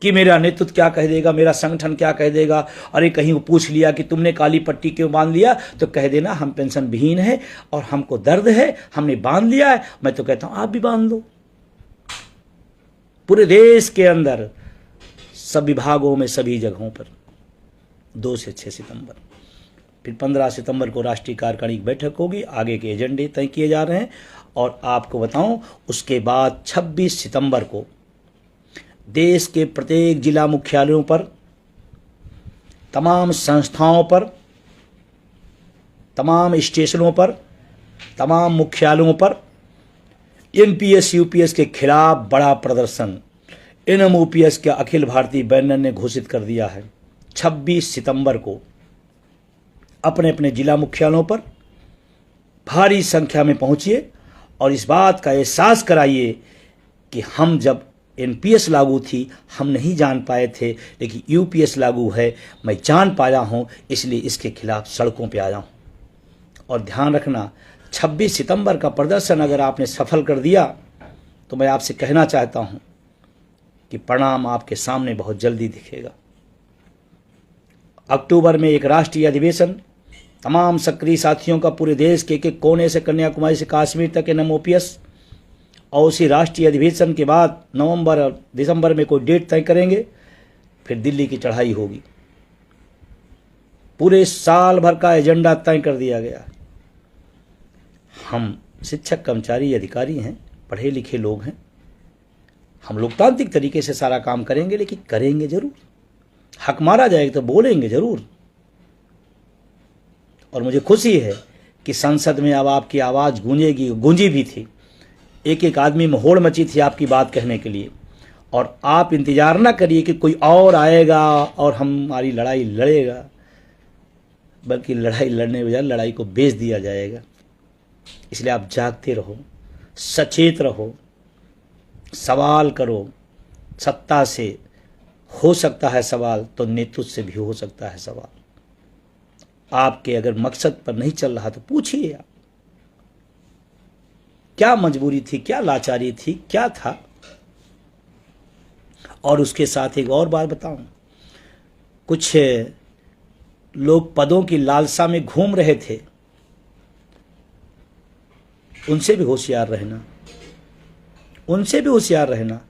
कि मेरा नेतृत्व क्या कह देगा, मेरा संगठन क्या कह देगा। अरे कहीं वो पूछ लिया कि तुमने काली पट्टी क्यों बांध लिया, तो कह देना हम पेंशन विहीन है और हमको दर्द है, हमने बांध लिया है। मैं तो कहता हूं आप भी बांध लो। पूरे देश के अंदर सब विभागों में, सभी जगहों पर 2 से 6 सितंबर, फिर 15 सितंबर को राष्ट्रीय कार्यकारिणी की बैठक होगी। आगे के एजेंडे तय किए जा रहे हैं। और आपको बताऊं, उसके बाद 26 सितंबर को देश के प्रत्येक जिला मुख्यालयों पर, तमाम संस्थाओं पर, तमाम स्टेशनों पर, तमाम मुख्यालयों पर एनपीएस यूपीएस के खिलाफ बड़ा प्रदर्शन एनएमओपीएस के अखिल भारतीय बैनर ने घोषित कर दिया है। 26 सितंबर को अपने अपने जिला मुख्यालयों पर भारी संख्या में पहुंचिए और इस बात का एहसास कराइए कि हम जब एनपीएस लागू थी हम नहीं जान पाए थे, लेकिन यूपीएस लागू है, मैं जान पाया हूं, इसलिए इसके खिलाफ सड़कों पे आया हूं। और ध्यान रखना, 26 सितंबर का प्रदर्शन अगर आपने सफल कर दिया तो मैं आपसे कहना चाहता हूं कि परिणाम आपके सामने बहुत जल्दी दिखेगा। अक्टूबर में एक राष्ट्रीय अधिवेशन, तमाम सक्रिय साथियों का पूरे देश के एक कोने से कन्याकुमारी से कश्मीर तक एनएमओपीएस, और उसी राष्ट्रीय अधिवेशन के बाद नवंबर और दिसंबर में कोई डेट तय करेंगे, फिर दिल्ली की चढ़ाई होगी। पूरे साल भर का एजेंडा तय कर दिया गया। हम शिक्षक, कर्मचारी, अधिकारी हैं, पढ़े लिखे लोग हैं, हम लोकतांत्रिक तरीके से सारा काम करेंगे, लेकिन करेंगे जरूर। हक मारा जाएगा तो बोलेंगे जरूर। और मुझे खुशी है कि संसद में अब आपकी आवाज़ गूंजेगी, गूंजी भी थी। एक एक आदमी में होड़ मची थी आपकी बात कहने के लिए, और आप इंतज़ार ना करिए कि कोई और आएगा और हमारी लड़ाई लड़ेगा, बल्कि लड़ाई लड़ने बजाय लड़ाई को बेच दिया जाएगा। इसलिए आप जागते रहो, सचेत रहो, सवाल करो। सत्ता से हो सकता है सवाल तो नेतृत्व से भी हो सकता है सवाल। आपके अगर मकसद पर नहीं चल रहा तो पूछिए आप, क्या मजबूरी थी, क्या लाचारी थी, क्या था। और उसके साथ एक और बात बताऊं, कुछ लोग पदों की लालसा में घूम रहे थे, उनसे भी होशियार रहना, उनसे भी होशियार रहना।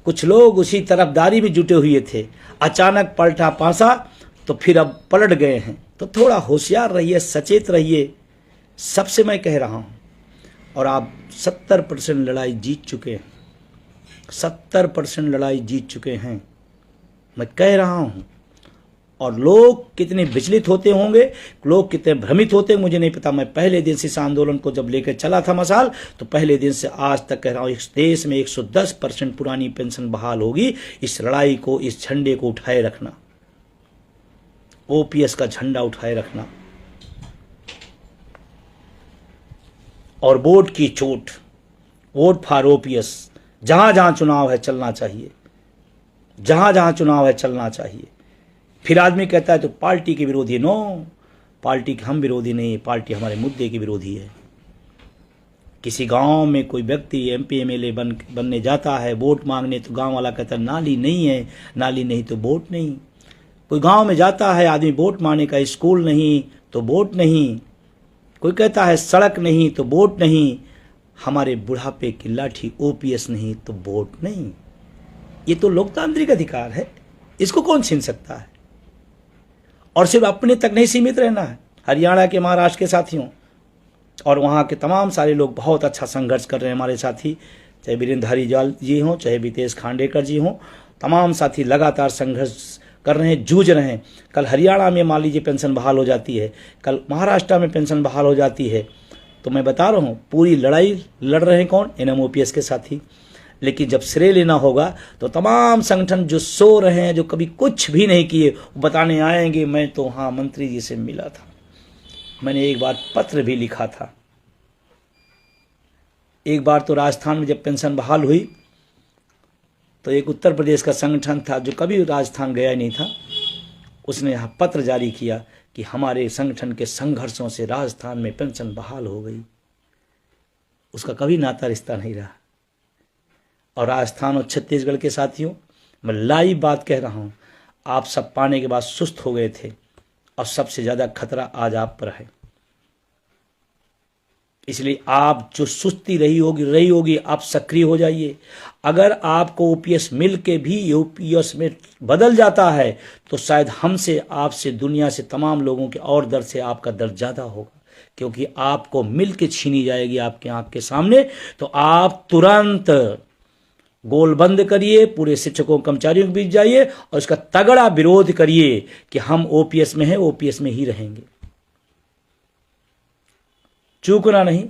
कुछ लोग उसी तरफदारी में जुटे हुए थे, अचानक पलटा पासा तो फिर अब पलट गए हैं। तो थोड़ा होशियार रहिए, सचेत रहिए, सबसे मैं कह रहा हूँ। और आप 70% लड़ाई जीत चुके हैं, 70% लड़ाई जीत चुके हैं, मैं कह रहा हूँ। और लोग कितने विचलित होते होंगे, लोग कितने भ्रमित होते हैं, मुझे नहीं पता। मैं पहले दिन से इस आंदोलन को जब लेकर चला था मशाल, तो पहले दिन से आज तक कह रहा हूँ, इस देश में 110% पुरानी पेंशन बहाल होगी। इस लड़ाई को, इस झंडे को उठाए रखना, ओपीएस का झंडा उठाए रखना। और वोट की चोट, वोट फॉर ओपीएस, जहां जहां चुनाव है चलना चाहिए, जहां जहां चुनाव है चलना चाहिए। फिर आदमी कहता है तो पार्टी के विरोधी है। नो, पार्टी के हम विरोधी नहीं, पार्टी हमारे मुद्दे के विरोधी है। किसी गांव में कोई व्यक्ति एमपी एमएलए बनने जाता है वोट मांगने, तो गांव वाला कहता है नाली नहीं है, नाली नहीं तो वोट नहीं। कोई गांव में जाता है आदमी वोट मांगने का, स्कूल नहीं तो वोट नहीं। कोई कहता है सड़क नहीं तो वोट नहीं। हमारे बुढ़ापे की लाठी ओपीएस नहीं तो वोट नहीं। ये तो लोकतांत्रिक अधिकार है, इसको कौन छीन सकता है। और सिर्फ अपने तक नहीं सीमित रहना है। हरियाणा के, महाराष्ट्र के साथियों और वहाँ के तमाम सारे लोग बहुत अच्छा संघर्ष कर रहे हैं। हमारे साथी, चाहे वीरेंद्र हरिजाल जी हों, चाहे वितेश खांडेकर जी हों, तमाम साथी लगातार संघर्ष कर रहे हैं, जूझ रहे हैं। कल हरियाणा में मान लीजिए पेंशन बहाल हो जाती है, कल महाराष्ट्र में पेंशन बहाल हो जाती है, तो मैं बता रहा हूँ पूरी लड़ाई लड़ रहे हैं कौन, एनएमओपीएस के साथी। लेकिन जब श्रेय लेना होगा तो तमाम संगठन जो सो रहे हैं, जो कभी कुछ भी नहीं किए, वो बताने आएंगे मैं तो हाँ मंत्री जी से मिला था, मैंने एक बार पत्र भी लिखा था। एक बार तो राजस्थान में जब पेंशन बहाल हुई तो एक उत्तर प्रदेश का संगठन था जो कभी राजस्थान गया नहीं था, उसने यहाँ पत्र जारी किया कि हमारे संगठन के संघर्षों से राजस्थान में पेंशन बहाल हो गई। उसका कभी नाता रिश्ता नहीं रहा। और राजस्थान और छत्तीसगढ़ के साथियों, मैं लाइव बात कह रहा हूँ, आप सब पाने के बाद सुस्त हो गए थे और सबसे ज़्यादा खतरा आज आप पर है। इसलिए आप जो सुस्ती रही होगी आप सक्रिय हो जाइए। अगर आपको ओपीएस मिल के भी ओपीएस में बदल जाता है तो शायद हमसे, आपसे, दुनिया से तमाम लोगों के और दर से आपका दर्द ज़्यादा होगा, क्योंकि आपको मिल के छीनी जाएगी आपके आँख के सामने। तो आप तुरंत गोल बंद करिए, पूरे शिक्षकों कर्मचारियों के बीच जाइए और इसका तगड़ा विरोध करिए कि हम ओपीएस में हैं, ओपीएस में ही रहेंगे, चूकना नहीं।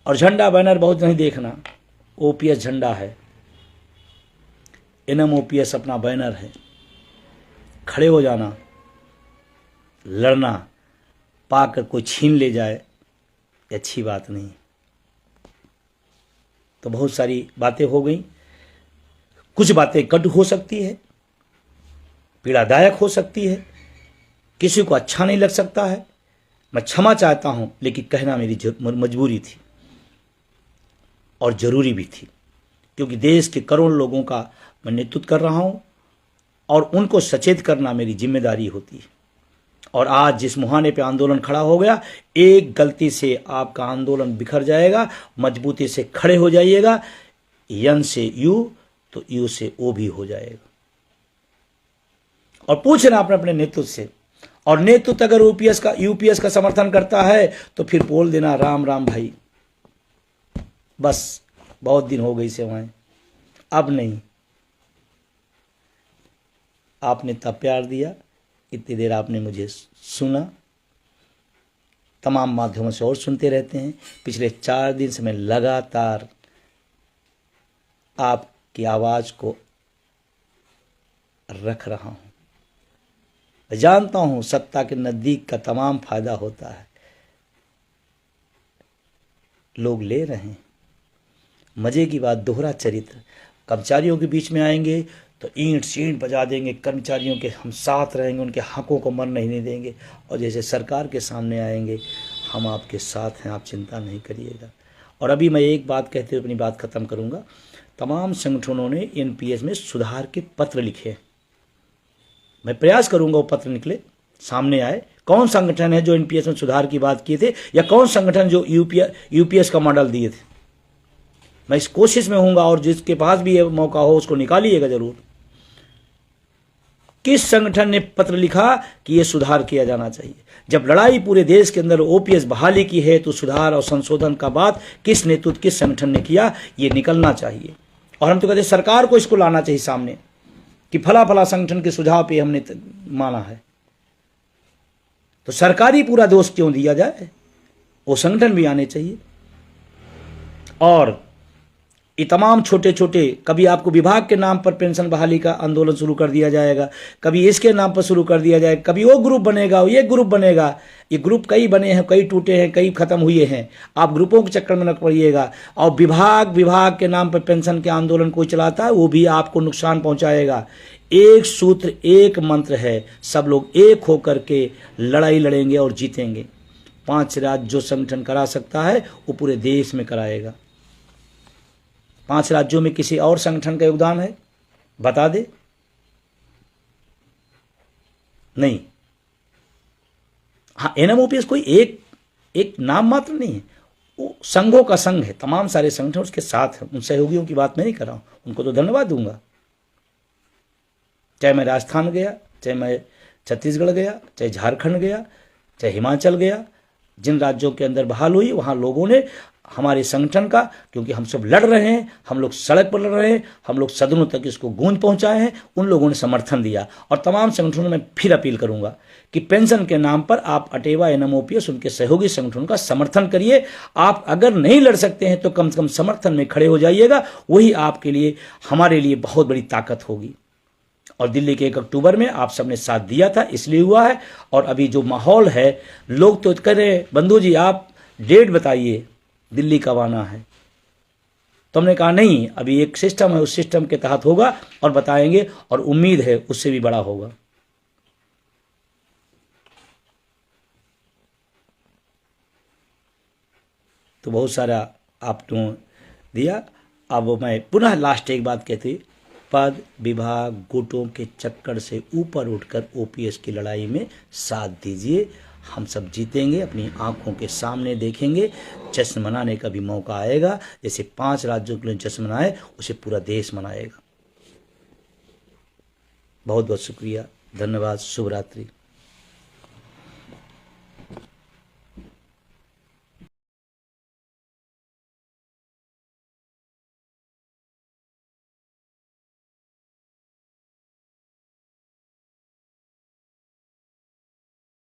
और झंडा बैनर बहुत नहीं देखना, ओपीएस झंडा है, एनएमओपीएस अपना बैनर है। खड़े हो जाना, लड़ना, पाकर कोई छीन ले जाए ये अच्छी बात नहीं। तो बहुत सारी बातें हो गई, कुछ बातें कटु हो सकती है, पीड़ादायक हो सकती है, किसी को अच्छा नहीं लग सकता है, मैं क्षमा चाहता हूं, लेकिन कहना मेरी मजबूरी थी और जरूरी भी थी, क्योंकि देश के करोड़ों लोगों का मैं नेतृत्व कर रहा हूं और उनको सचेत करना मेरी जिम्मेदारी होती है। और आज जिस मुहाने पे आंदोलन खड़ा हो गया, एक गलती से आपका आंदोलन बिखर जाएगा। मजबूती से खड़े हो जाइएगा, यन से यू तो यू से ओ भी हो जाएगा। और पूछना अपने अपने नेतृत्व से, और नेतृत्व अगर यूपीएस का समर्थन करता है तो फिर बोल देना राम राम भाई, बस बहुत दिन हो गई सेवाएं, अब नहीं। आपने तब प्यार दिया, इतनी देर आपने मुझे सुना, तमाम माध्यमों से और सुनते रहते हैं। पिछले 4 दिन से मैं लगातार आप की आवाज़ को रख रहा हूँ। मैं जानता हूँ सत्ता के नज़दीक का तमाम फायदा होता है, लोग ले रहे हैं। मज़े की बात, दोहरा चरित्र। कर्मचारियों के बीच में आएंगे तो ईंट सींट बजा देंगे, कर्मचारियों के हम साथ रहेंगे, उनके हकों को मरने नहीं देंगे। और जैसे सरकार के सामने आएंगे, हम आपके साथ हैं, आप चिंता नहीं करिएगा। और अभी मैं एक बात कहते हुए अपनी बात ख़त्म करूँगा। तमाम संगठनों ने एनपीएस में सुधार के पत्र लिखे। मैं प्रयास करूँगा वो पत्र निकले, सामने आए। कौन संगठन है जो एनपीएस में सुधार की बात किए थे, या कौन संगठन जो यूपीएस का मॉडल दिए थे। मैं इस कोशिश में हूँगा, और जिसके पास भी ये मौका हो उसको निकालिएगा ज़रूर। किस संगठन ने पत्र लिखा कि ये सुधार किया जाना चाहिए? जब लड़ाई पूरे देश के अंदर ओपीएस बहाली की है, तो सुधार और संशोधन का बात किस नेतृत्व, किस संगठन ने किया, ये निकलना चाहिए। और हम तो कहते हैं सरकार को इसको लाना चाहिए सामने कि फला फला संगठन के सुझाव पे हमने माना है। तो सरकारी पूरा दोष क्यों दिया जाए, वो संगठन भी आने चाहिए। और ये तमाम छोटे छोटे, कभी आपको विभाग के नाम पर पेंशन बहाली का आंदोलन शुरू कर दिया जाएगा, कभी इसके नाम पर शुरू कर दिया जाएगा, कभी वो ग्रुप बनेगा, ये ग्रुप बनेगा। ये ग्रुप कई बने हैं, कई टूटे हैं, कई खत्म हुए हैं। आप ग्रुपों के चक्कर में न पड़िएगा। और विभाग के नाम पर पेंशन के आंदोलन कोई चलाता है, वो भी आपको नुकसान पहुंचाएगा। एक सूत्र, एक मंत्र है, सब लोग एक होकर के लड़ाई लड़ेंगे और जीतेंगे। 5 राज्य जो संगठन करा सकता है वो पूरे देश में कराएगा। 5 राज्यों में किसी और संगठन का योगदान है, बता दे? नहीं। हाँ, एनएमओपीएस कोई एक नाम मात्र नहीं है, वो संघों का संघ है। तमाम सारे संगठन उसके साथ हैं। उन सहयोगियों की बात मैं नहीं कर रहा हूं, उनको तो धन्यवाद दूंगा। चाहे मैं राजस्थान गया, चाहे मैं छत्तीसगढ़ गया, चाहे झारखंड गया, चाहे हिमाचल गया, जिन राज्यों के अंदर बहाल हुई, वहाँ लोगों ने हमारे संगठन का, क्योंकि हम सब लड़ रहे हैं, हम लोग सड़क पर लड़ रहे हैं, हम लोग सदनों तक इसको गूंज पहुंचाए हैं, उन लोगों ने समर्थन दिया। और तमाम संगठनों में फिर अपील करूंगा कि पेंशन के नाम पर आप अटेवा, एनएमओपीएस, उनके सहयोगी संगठनों का समर्थन करिए। आप अगर नहीं लड़ सकते हैं तो कम से कम समर्थन में खड़े हो जाइएगा, वही आपके लिए, हमारे लिए बहुत बड़ी ताकत होगी। और दिल्ली के 1 अक्टूबर में आप सबने साथ दिया था, इसलिए हुआ है। और अभी जो माहौल है, लोग तो कह रहे बंधु जी आप डेट बताइए, दिल्ली कब आना है। तो हमने कहा नहीं, अभी एक सिस्टम है, उस सिस्टम के तहत होगा और बताएंगे, और उम्मीद है उससे भी बड़ा होगा। तो बहुत सारा आपने दिया। अब मैं पुनः लास्ट एक बात कहती, पद, विभाग, गुटों के चक्कर से ऊपर उठकर ओपीएस की लड़ाई में साथ दीजिए। हम सब जीतेंगे, अपनी आंखों के सामने देखेंगे। जश्न मनाने का भी मौका आएगा। जैसे 5 राज्यों के लिए जश्न मनाए, उसे पूरा देश मनाएगा। बहुत बहुत शुक्रिया, धन्यवाद, शुभ रात्रि।